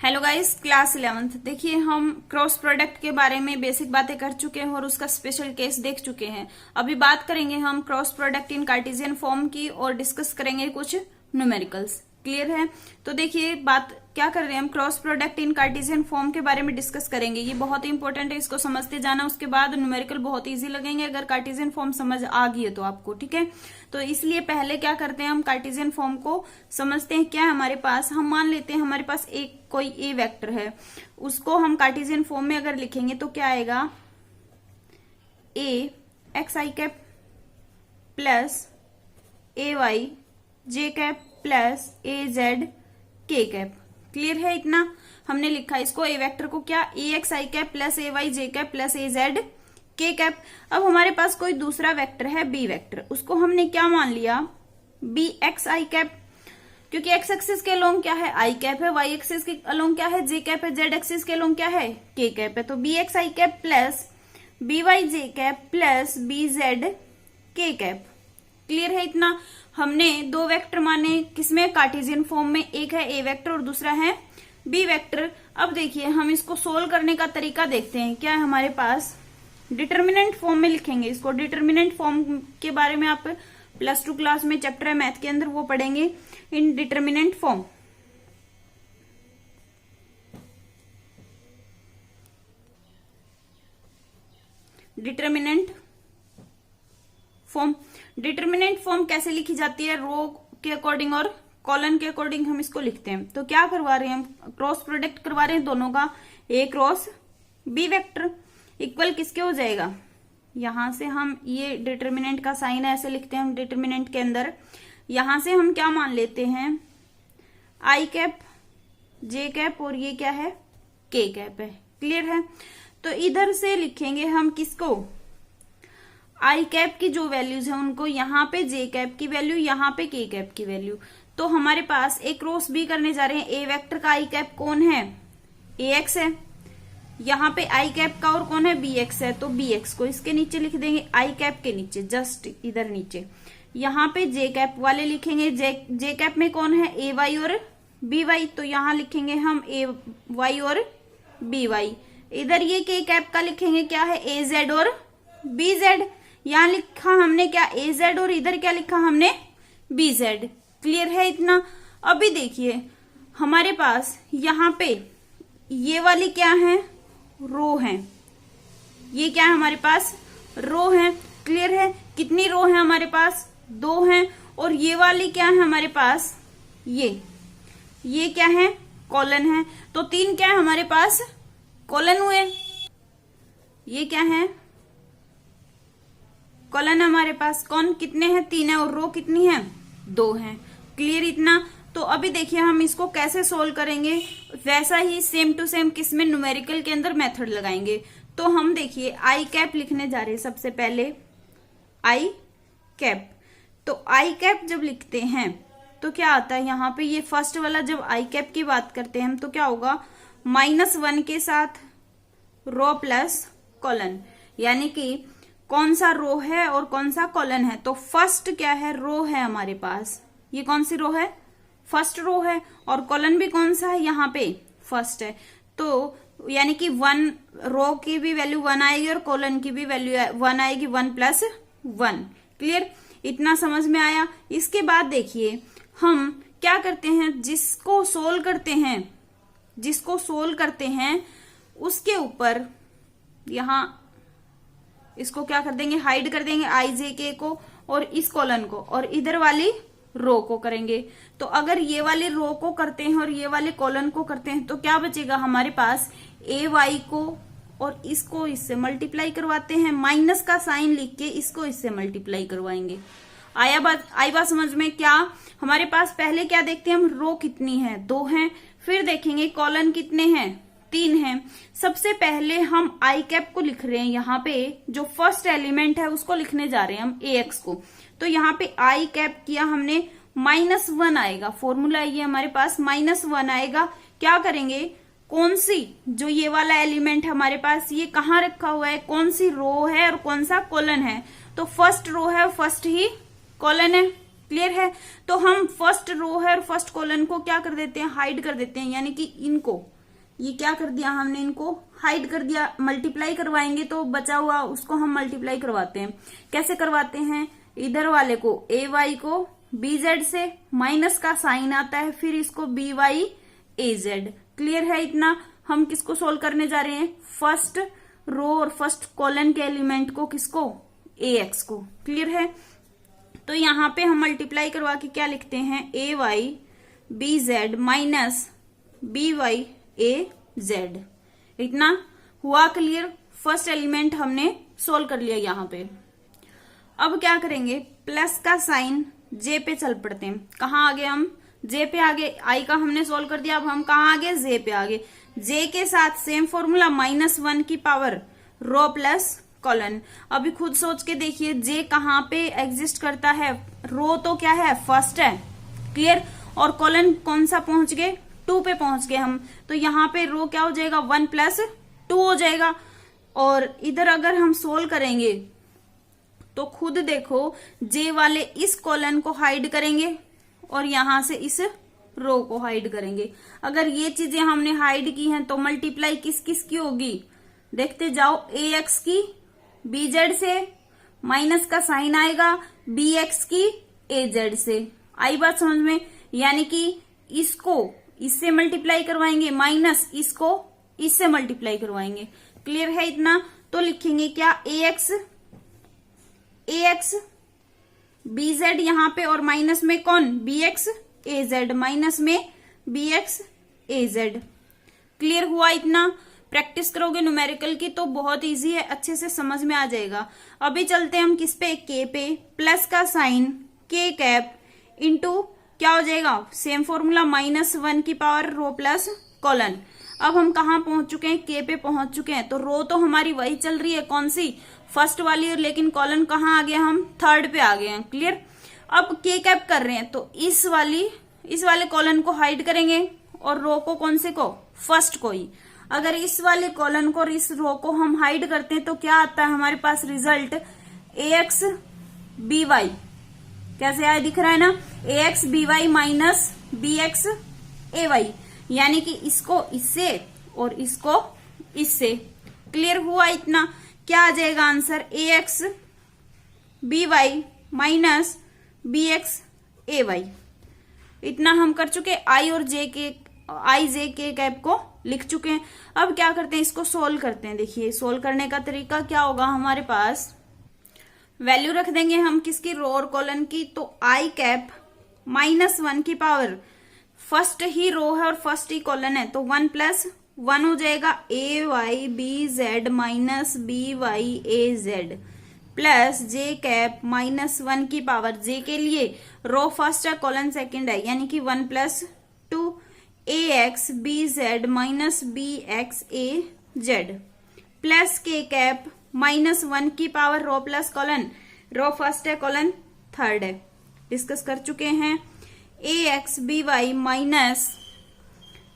Hello guys, class 11th। देखिए, हम cross product के बारे में बेसिक बातें कर चुके हैं और उसका स्पेशल केस देख चुके हैं। अभी बात करेंगे हम cross product in Cartesian form की और डिस्कस करेंगे कुछ न्यूमेरिकल्स। क्लियर है? तो देखिए, बात क्या कर रहे हैं हम, cross product in Cartesian form के बारे में डिस्कस करेंगे। ये बहुत ही इंपॉर्टेंट है, इसको समझते जाना। उसके बाद न्यूमेरिकल बहुत इजी लगेंगे अगर कार्टेशियन फॉर्म समझ आ गई है तो आपको। ठीक है, तो इसलिए पहले क्या करते हैं, हम कार्टेशियन फॉर्म को समझते हैं। क्या है हमारे पास, हम मान लेते हैं हमारे पास एक कोई ए वेक्टर है, उसको हम कार्टेशियन फॉर्म में अगर लिखेंगे तो क्या आएगा, ए एक्स आई कैप प्लस ए वाई जे कैप प्लस ए जेड के कैप। क्लियर है? इतना हमने लिखा इसको, ए वेक्टर को क्या, ए एक्स आई कैप प्लस ए वाई जे कैप प्लस ए जेड के कैप। अब हमारे पास कोई दूसरा वेक्टर है बी वेक्टर, उसको हमने क्या मान लिया, बी एक्स आई कैप, क्योंकि एक्स एक्सिस के अलोंग क्या है, आई कैप है, वाई एक्सिस के अलोंग क्या है, जे कैप है, जेड एक्सिस के अलोंग क्या है, के कैप है। तो बी एक्स आई कैप प्लस बी वाई जे कैप प्लस बी जेड के कैप। क्लियर है? इतना हमने दो वेक्टर माने, किसमें, कार्टेशियन फॉर्म में। एक है ए वेक्टर और दूसरा है बी वेक्टर। अब देखिए, हम इसको सोल्व करने का तरीका देखते हैं। क्या है हमारे पास, डिटर्मिनेंट फॉर्म में लिखेंगे इसको। डिटर्मिनेंट फॉर्म के बारे में आप +2 क्लास में चैप्टर है मैथ के अंदर, वो पढ़ेंगे इन determinant form. Determinant form, determinant form कैसे लिखी जाती है, रो के अकॉर्डिंग और कॉलन के अकॉर्डिंग हम इसको लिखते हैं। तो क्या करवा रहे हैं हम, क्रॉस प्रोडक्ट करवा रहे हैं दोनों का, ए क्रॉस बी वेक्टर इक्वल किसके हो जाएगा, यहां से हम ये डिटर्मिनेंट का साइन है ऐसे लिखते हैं हम डिटर्मिनेंट के अंदर। यहां से हम क्या मान लेते हैं, आई कैप जे कैप और ये क्या है, के कैप है। क्लियर है? तो इधर से लिखेंगे हम किसको, आई कैप की जो वैल्यूज है उनको, यहाँ पे जे कैप की वैल्यू, यहाँ पे के कैप की वैल्यू। तो हमारे पास ए क्रॉस बी करने जा रहे हैं। ए वेक्टर का आई कैप कौन है, ए एक्स है। यहाँ पे आई कैप का और कौन है, बी एक्स है। तो बी एक्स को इसके नीचे लिख देंगे, आई कैप के नीचे, जस्ट इधर नीचे। यहाँ पे जे कैप वाले लिखेंगे, जे कैप में कौन है, ए वाई और बी वाई। तो यहाँ लिखेंगे हम ए वाई और बी वाई। इधर ये के कैप का लिखेंगे क्या है, ए जेड और बी जेड। यहाँ लिखा हमने क्या, ए जेड, और इधर क्या लिखा हमने, बी जेड। क्लियर है? इतना। अभी देखिए हमारे पास यहाँ पे ये वाली क्या है, रो है। ये क्या है हमारे पास, रो है। क्लियर है? कितनी रो है हमारे पास, 2 हैं। और ये वाली क्या है हमारे पास, ये क्या है, कॉलन है। तो 3 क्या है हमारे पास, कॉलन हुए। ये क्या है, कॉलन हमारे पास। कौन कितने हैं, 3 है। और रो कितनी है, 2 है। क्लियर? इतना। तो अभी देखिए हम इसको कैसे सोल्व करेंगे, वैसा ही सेम टू सेम किसमें, न्यूमेरिकल के अंदर मेथड लगाएंगे। तो हम देखिए आई कैप लिखने जा रहे हैं सबसे पहले, आई कैप। तो आई कैप जब लिखते हैं तो क्या आता है, यहाँ पे ये फर्स्ट वाला जब आई कैप की बात करते हैं हम तो क्या होगा, -1 के साथ रो प्लस कॉलन, यानी कि कौन सा रो है और कौन सा कॉलन है। तो फर्स्ट क्या है, रो है हमारे पास। ये कौन सी रो है, फर्स्ट रो है। और कॉलन भी कौन सा है, यहाँ पे फर्स्ट है। तो यानी कि 1 रो की भी वैल्यू 1 आएगी और कॉलन की भी वैल्यू 1 आएगी, 1 + 1। क्लियर? इतना समझ में आया? इसके बाद देखिए हम क्या करते हैं, जिसको सोल्व करते हैं उसके ऊपर यहां इसको क्या कर देंगे, हाइड कर देंगे, आई जे के को और इस कॉलन को, और इधर वाली रो को करेंगे। तो अगर ये वाली रो को करते हैं और ये वाले कॉलन को करते हैं तो क्या बचेगा हमारे पास, ए वाई को और इसको इससे मल्टीप्लाई करवाते हैं, माइनस का साइन लिख के इसको इससे मल्टीप्लाई करवाएंगे। आई बात समझ में? क्या हमारे पास पहले क्या देखते हैं हम, रो कितनी है, 2 हैं। फिर देखेंगे कॉलन कितने हैं, 3 हैं। सबसे पहले हम आई कैप को लिख रहे हैं, यहाँ पे जो फर्स्ट एलिमेंट है उसको लिखने जा रहे हैं हम, ए एक्स को। तो यहाँ पे आई कैप किया हमने, -1 आएगा, फॉर्मूला ये हमारे पास, -1 आएगा। क्या करेंगे, कौन सी, जो ये वाला एलिमेंट है हमारे पास, ये कहाँ रखा हुआ है, कौन सी रो है और कौन सा कॉलन है। तो फर्स्ट रो है, फर्स्ट ही कॉलन है। क्लियर है। तो हम फर्स्ट रो है और फर्स्ट कॉलम को क्या कर देते हैं, हाइड कर देते हैं, यानी कि इनको ये क्या कर दिया हमने, इनको हाइड कर दिया। मल्टीप्लाई करवाएंगे तो बचा हुआ उसको हम मल्टीप्लाई करवाते हैं। कैसे करवाते हैं, इधर वाले को ए वाई को बी जेड से, माइनस का साइन आता है, फिर इसको B Y A Z. Clear है इतना। हम किसको सोल्व करने जा रहे हैं, फर्स्ट रो और फर्स्ट कॉलम के एलिमेंट को, किसको, ए एक्स को। क्लियर है। तो यहां पे हम मल्टीप्लाई करवा के क्या लिखते हैं, A Y B Z minus B Y A Z. इतना हुआ क्लियर। फर्स्ट एलिमेंट हमने सोल्व कर लिया यहां पे। अब क्या करेंगे, प्लस का साइन जे पे चल पड़ते हैं। कहाँ आगे, हम जे पे आगे। आई का हमने सोल्व कर दिया, अब हम कहाँ आगे, जे पे आगे। जे के साथ सेम फॉर्मूला, -1 की पावर रो प्लस कॉलन। अभी खुद सोच के देखिए, जे कहाँ पे एग्जिस्ट करता है, रो तो क्या है, फर्स्ट है। क्लियर। और कॉलन कौन सा पहुंच गए, 2 पे पहुंच गए हम। तो यहाँ पे रो क्या हो जाएगा, 1 + 2 हो जाएगा। और इधर अगर हम सोल्व करेंगे तो खुद देखो, जे वाले इस कॉलन को हाइड करेंगे और यहां से इस रो को हाइड करेंगे। अगर ये चीजें हमने हाइड की हैं तो मल्टीप्लाई किस किस की होगी, देखते जाओ। ए एक्स की बी जेड से, माइनस का साइन आएगा बी एक्स की ए जेड से। आई बात समझ में। यानी कि इसको इससे मल्टीप्लाई करवाएंगे, माइनस इसको इससे मल्टीप्लाई करवाएंगे। क्लियर है इतना। तो लिखेंगे क्या, ए एक्स बी जेड यहां पे, और माइनस में कौन, B X A Z, minus में B X A Z. Clear हुआ इतना। प्रैक्टिस करोगे न्यूमेरिकल की तो बहुत इजी है, अच्छे से समझ में आ जाएगा। अभी चलते हैं हम किस पे, के पे। प्लस का साइन के कैप इंटू क्या हो जाएगा, सेम फॉर्मूला, -1 की पावर रो प्लस कॉलन। अब हम कहाँ पहुंच चुके हैं, के पे पहुंच चुके हैं। तो रो तो हमारी वही चल रही है, कौन सी, फर्स्ट वाली, लेकिन कॉलन कहाँ आ गया, हम थर्ड पे आ गए हैं। क्लियर। अब के कैप कर रहे हैं तो इस वाले कॉलन को हाइड करेंगे और रो को कौन से को, फर्स्ट को ही। अगर इस वाले कॉलन को और इस रो को हम हाइड करते हैं तो क्या आता है हमारे पास result, A X B Y. कैसे आया, दिख रहा है ना, A X B Y minus B X A Y. यानी कि इसको इससे और इसको इससे। क्लियर हुआ इतना। क्या आ जाएगा answer, A X B Y minus B X A Y. इतना हम कर चुके। आई जे के कैप को लिख चुके हैं। अब क्या करते हैं, इसको सोल्व करते हैं। देखिए सोल्व करने का तरीका क्या होगा, हमारे पास वैल्यू रख देंगे हम किसकी, रो और कॉलन की। तो आई कैप -1 की पावर, फर्स्ट ही रो है और फर्स्ट ही कॉलन है, तो 1 + 1 हो जाएगा, A Y B Z minus B Y A Z, plus J cap -1 की पावर, जे के लिए रो फर्स्ट है कॉलन सेकंड है, यानी कि 1 + 2 A X B Z minus B X A Z, plus के कैप -1 की power row plus colon, row first है कॉलन थर्ड है, डिस्कस कर चुके हैं। A X B Y minus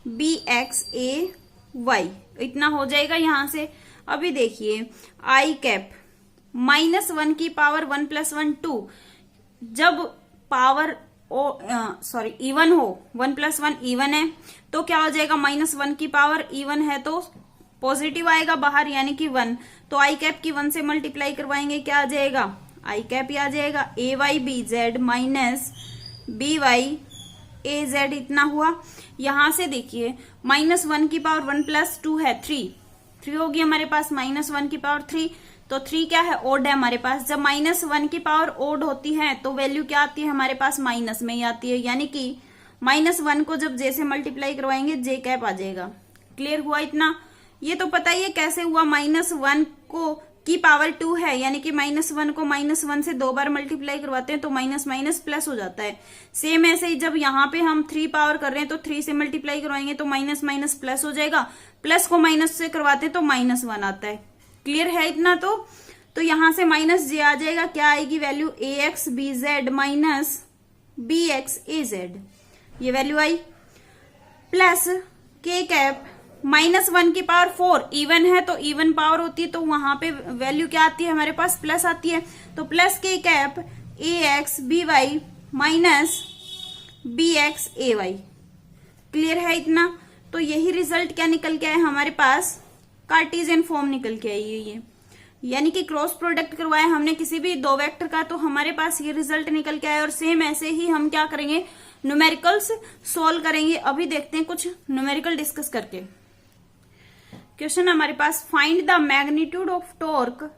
B X A Y, इतना हो जाएगा यहां से। अभी देखिए आई कैप -1 की पावर 1 + 1 2, जब पावर इवन हो, 1 + 1 इवन है तो क्या हो जाएगा, -1 की पावर इवन है तो पॉजिटिव आएगा बाहर, यानी कि 1। तो आई कैप की 1 से मल्टीप्लाई करवाएंगे, क्या आ जाएगा, आई कैप ही आ जाएगा, A Y B Z minus B Y A Z, इतना हुआ। यहां से देखिए -1 की पावर 1 + 2 है 3 होगी हमारे पास, -1 की पावर 3, तो 3 क्या है, ओड है हमारे पास। जब -1 की पावर ओड होती है तो वैल्यू क्या आती है हमारे पास, माइनस में ही आती है, यानी कि -1 को जब जे से मल्टीप्लाई करवाएंगे जे कैप आ जाएगा। क्लियर हुआ इतना। ये तो पता ही है कैसे हुआ, -1 को की पावर 2 है, यानी कि -1 को -1 से 2 बार मल्टीप्लाई करवाते हैं तो माइनस माइनस प्लस हो जाता है। सेम ऐसे ही जब यहाँ पे हम 3 पावर कर रहे हैं तो 3 से मल्टीप्लाई करवाएंगे तो माइनस माइनस प्लस हो जाएगा, प्लस को माइनस से करवाते हैं तो -1 आता है। क्लियर है इतना। तो यहां से माइनस जे आ जाएगा, क्या आएगी value, A X B Z minus B X A Z, ये वैल्यू आई, प्लस के कैप -1 की पावर 4, इवन है तो इवन पावर होती है तो वहां पे वैल्यू क्या आती है हमारे पास, प्लस आती है, तो प्लस के cap A X B Y minus bx/ay। Clear है इतना? तो यही रिजल्ट क्या निकल के आया हमारे पास? कार्टेशियन फॉर्म निकल के आई है ये, यानी कि क्रॉस प्रोडक्ट करवाया हमने किसी भी दो वेक्टर का, तो हमारे पास ये रिजल्ट निकल के आया। और सेम ऐसे ही हम क्या करेंगे, न्यूमेरिकल्स सोल्व करेंगे। अभी देखते हैं कुछ न्यूमेरिकल डिस्कस करके। क्वेश्चन हमारे पास, find the magnitude of torque.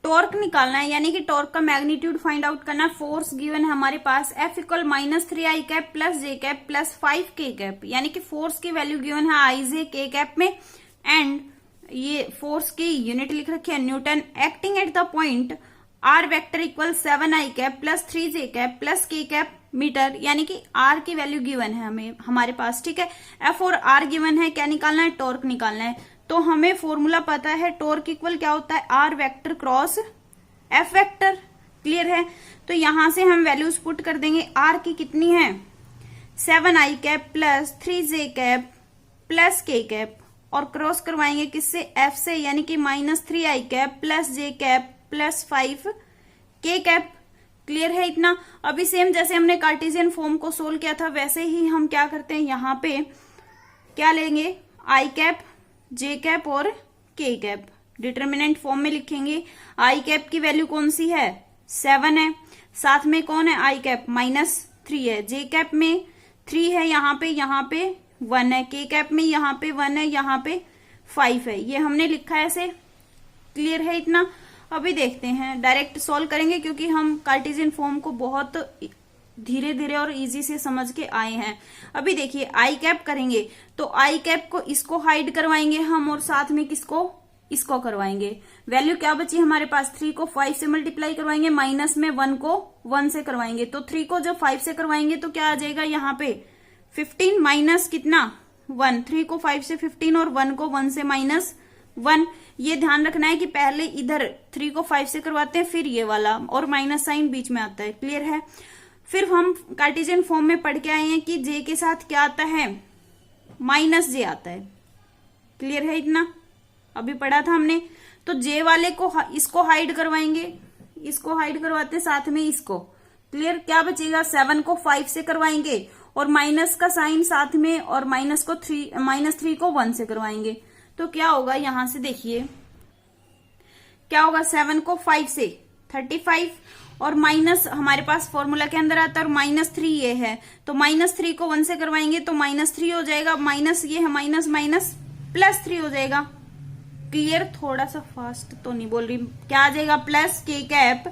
Torque निकालना है, यानी कि टॉर्क का मैग्नीट्यूड फाइंड आउट करना। फोर्स गिवन है हमारे पास F equal -3i cap plus J cap plus 5k cap, यानी कि फोर्स की वैल्यू गिवन है i जे k कैप में, एंड ये फोर्स की यूनिट लिख रखी है newton. Acting at the point r vector equal 7i cap plus 3j cap plus k cap metre, यानी कि r की वैल्यू गिवन है हमें हमारे पास, ठीक है। F और r गिवन है, क्या निकालना है? टॉर्क निकालना है। तो हमें फॉर्मूला पता है, टॉर्क इक्वल क्या होता है? r vector cross f vector. Clear है? तो यहां से हम वैल्यूज पुट कर देंगे। r की कितनी है? 7i cap plus 3j cap plus k cap, और क्रॉस करवाएंगे किससे? f से, यानी कि -3i cap plus j cap plus 5k cap. Clear है इतना? अभी सेम जैसे हमने कार्टेशियन फॉर्म को सोल्व किया था, वैसे ही हम क्या करते हैं, यहाँ पे क्या लेंगे? i कैप, j कैप और k कैप डिटर्मिनेंट फॉर्म में लिखेंगे। i कैप की वैल्यू कौन सी है? 7 है। साथ में कौन है? i कैप -3 है। j कैप में 3 है, यहाँ पे 1 है। k कैप में यहाँ पे 1 है, यहाँ पे 5 है। ये हमने लिखा है ऐसे। क्लियर है इतना? अभी देखते हैं, डायरेक्ट सॉल्व करेंगे क्योंकि हम कार्टेशियन फॉर्म को बहुत धीरे धीरे और इजी से समझ के आए हैं। अभी देखिए, आई कैप करेंगे तो आई कैप को इसको हाइड करवाएंगे हम, और साथ में किसको? इसको करवाएंगे। वैल्यू क्या बची हमारे पास? 3 को 5 से मल्टीप्लाई करवाएंगे, माइनस में 1 को 1 से करवाएंगे। तो 3 को जब 5 से करवाएंगे तो क्या आ जाएगा यहाँ पे? 15 माइनस कितना? 1। 3 को 5 से 15 और 1 को 1 से -1। ये ध्यान रखना है कि पहले इधर 3 को 5 से करवाते हैं, फिर ये वाला, और माइनस साइन बीच में आता है। क्लियर है? फिर हम कार्टेशियन फॉर्म में पढ़ के आए हैं कि j के साथ क्या आता है? -j आता है। क्लियर है इतना? अभी पढ़ा था हमने। तो j वाले को इसको हाइड करवाएंगे, इसको हाइड करवाते साथ में इसको। क्लियर? क्या बचेगा? 7 को 5 से करवाएंगे और माइनस का साइन साथ में, और -3 को 1 से करवाएंगे। तो क्या होगा? यहां से देखिए क्या होगा। 7 को 5 से 35, और माइनस हमारे पास फॉर्मूला के अंदर आता है, और -3 ये है, तो -3 को 1 से करवाएंगे तो -3 हो जाएगा। माइनस ये है, माइनस माइनस +3 हो जाएगा। क्लियर? थोड़ा सा फास्ट तो नहीं बोल रही। क्या आ जाएगा? प्लस k कैप,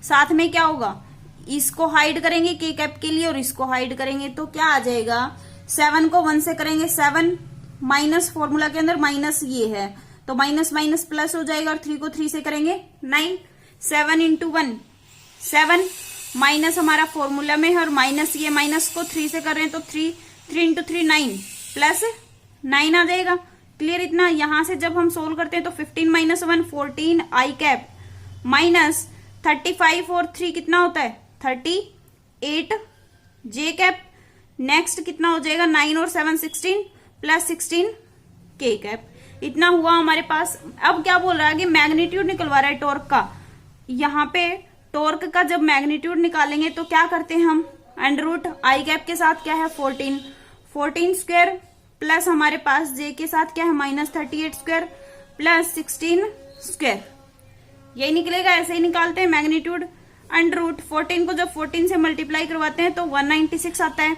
साथ में क्या होगा? इसको हाइड करेंगे k कैप के लिए और इसको हाइड करेंगे, तो क्या आ जाएगा? 7 को 1 से करेंगे 7, माइनस फॉर्मूला के अंदर माइनस ये है, तो माइनस माइनस प्लस हो जाएगा, और 3 को 3 से करेंगे 9। 7 इंटू 1 7, माइनस हमारा फॉर्मूला में है, और माइनस ये माइनस को 3 से कर रहे हैं, तो 3 इंटू 3 9 प्लस 9 आ जाएगा। क्लियर इतना? यहां से जब हम सोल्व करते हैं तो 15 - 1 14 आई कैप माइनस 35 और 3 कितना होता है? 38 जे कैप। नेक्स्ट कितना हो जाएगा? 9 और 7 16 प्लस 16 के कैप। इतना हुआ हमारे पास। अब क्या बोल रहा है? कि मैग्नीट्यूड निकलवा रहा है टॉर्क का। यहाँ पे टॉर्क का जब मैग्नीट्यूड निकालेंगे तो क्या करते हैं हम? अंडररूट आई कैप के साथ क्या है? 14 स्क्वायर प्लस हमारे पास जे के साथ क्या है? -38 स्क्वायर प्लस 16 स्क्वायर। यही निकलेगा। ऐसे ही निकालते हैं मैग्नीट्यूड। अंडररूट 14 को जब 14 से मल्टीप्लाई करवाते हैं तो 196 आता है,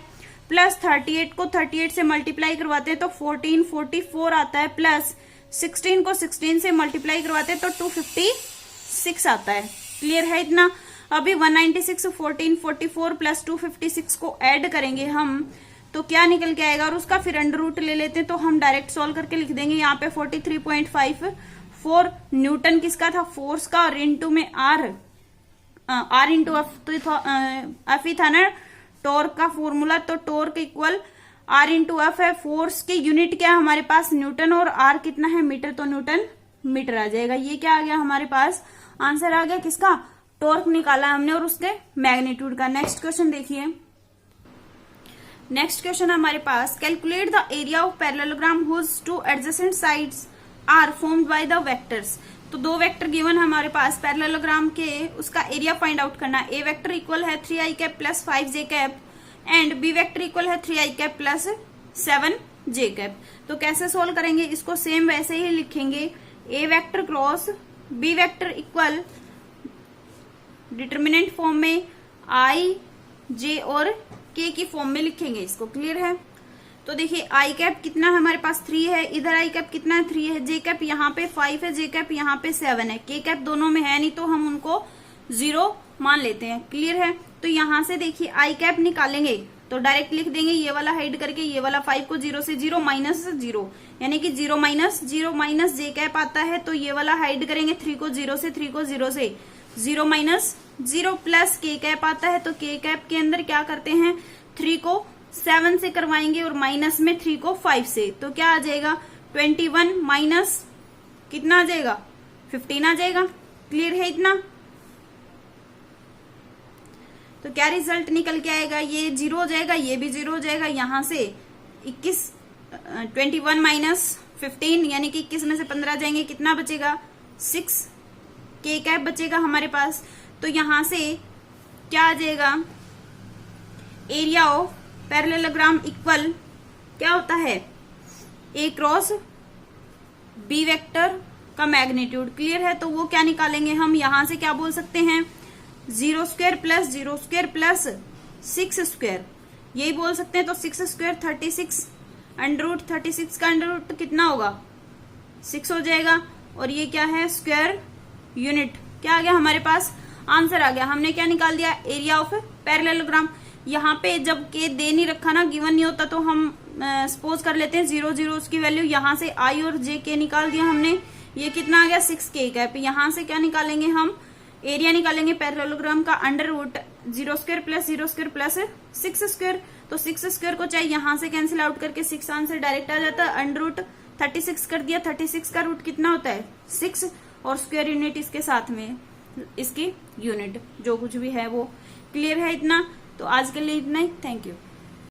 प्लस 38 को 38 से मल्टीप्लाई करवाते हैं तो 1444 आता है, प्लस 16 को 16 से मल्टीप्लाई करवाते हैं तो 256 आता है। क्लियर है इतना? अभी 196 1444 प्लस 256 को ऐड करेंगे हम तो क्या निकल के आएगा, और उसका फिर अंडररूट ले लेते हैं तो हम डायरेक्ट सॉल्व करके लिख देंगे। यहाँ पे 43.54 न्यूटन किसका था? फोर्स का, और इंटू में आर इंटू एफ ही था ना टॉर्क का फॉर्मूला, तो torque equal R into F है। फोर्स की यूनिट क्या है हमारे पास? न्यूटन, और आर कितना है? मीटर, तो न्यूटन मीटर आ जाएगा। ये क्या आ गया हमारे पास? आंसर आ गया किसका? टॉर्क निकाला हमने और उसके मैग्नीट्यूड का। नेक्स्ट क्वेश्चन देखिए। नेक्स्ट क्वेश्चन हमारे पास, calculate the area of parallelogram whose two adjacent sides are formed by the vectors. तो दो वेक्टर गिवन हमारे पास पैरेललोग्राम के, उसका एरिया फाइंड आउट करना। ए वेक्टर इक्वल है 3i cap plus 5j cap and B vector equal है 3i cap plus 7j cap. तो कैसे सोल्व करेंगे इसको, सेम वैसे ही लिखेंगे, A vector cross B vector equal determinant form में आई जे और के की फॉर्म में लिखेंगे इसको। क्लियर है? तो देखिए आई कैप कितना हमारे पास 3 है, इधर आई कैप कितना है 3 है, जे कैप यहाँ पे 5 है, जे कैप यहाँ पे 7 है, के कैप दोनों में है नहीं तो हम उनको 0 मान लेते हैं। क्लियर है? तो यहां से देखिए आई कैप निकालेंगे तो डायरेक्ट लिख देंगे ये वाला हाइड करके, ये वाला 5 को 0 से 0 माइनस 0, यानी कि 0 माइनस जे कैप आता है, तो ये वाला हाइड करेंगे 3 को 0 से, 3 को 0 से 0 माइनस 0 प्लस के कैप आता है, तो के कैप के अंदर क्या करते हैं 3 को 7 से करवाएंगे और माइनस में 3 को 5 से, तो क्या आ जाएगा 21 माइनस कितना आ जाएगा 15 आ जाएगा। क्लियर है इतना? तो क्या रिजल्ट निकल के आएगा, ये 0 हो जाएगा, ये भी 0 हो जाएगा, यहां से 21 माइनस 15 यानी कि 21 में से 15 जाएंगे, कितना बचेगा 6 के कैप बचेगा हमारे पास। तो यहां से क्या आ जाएगा, एरिया ऑफ पैरेललोग्राम इक्वल क्या होता है ए क्रॉस बी वेक्टर का मैग्नीट्यूड। क्लियर है? तो वो क्या निकालेंगे हम, यहां से क्या बोल सकते हैं 0 square plus 0 square plus 6 square, यही बोल सकते हैं। तो 6 स्क्वायर 36, अंडर रूट 36 का अंडर रूट कितना होगा 6 हो जाएगा, और ये क्या है स्क्वायर यूनिट। क्या आ गया हमारे पास, आंसर आ गया। हमने क्या निकाल दिया, एरिया ऑफ पैरेललोग्राम। यहाँ पे जब के दे नहीं रखा ना, गिवन नहीं होता, तो हम सपोज कर लेते हैं 0 0 उसकी वैल्यू, यहाँ से आई और जे के निकाल दिया हमने, ये कितना आ गया 6 के कैप। यहाँ से क्या निकालेंगे हम, एरिया निकालेंगे पैरेललोग्राम का, under root 0 square plus 0 square plus 6 square. तो 6 स्क्वायर को चाहे यहाँ से कैंसिल आउट करके 6 आंसर डायरेक्ट आ जाता है, अंडर रूट 36 कर दिया, 36 का रूट कितना होता है 6, और स्क्वायर यूनिट इसके साथ में इसकी यूनिट जो कुछ भी है वो। क्लियर है इतना? तो आज के लिए इतना ही, थैंक यू।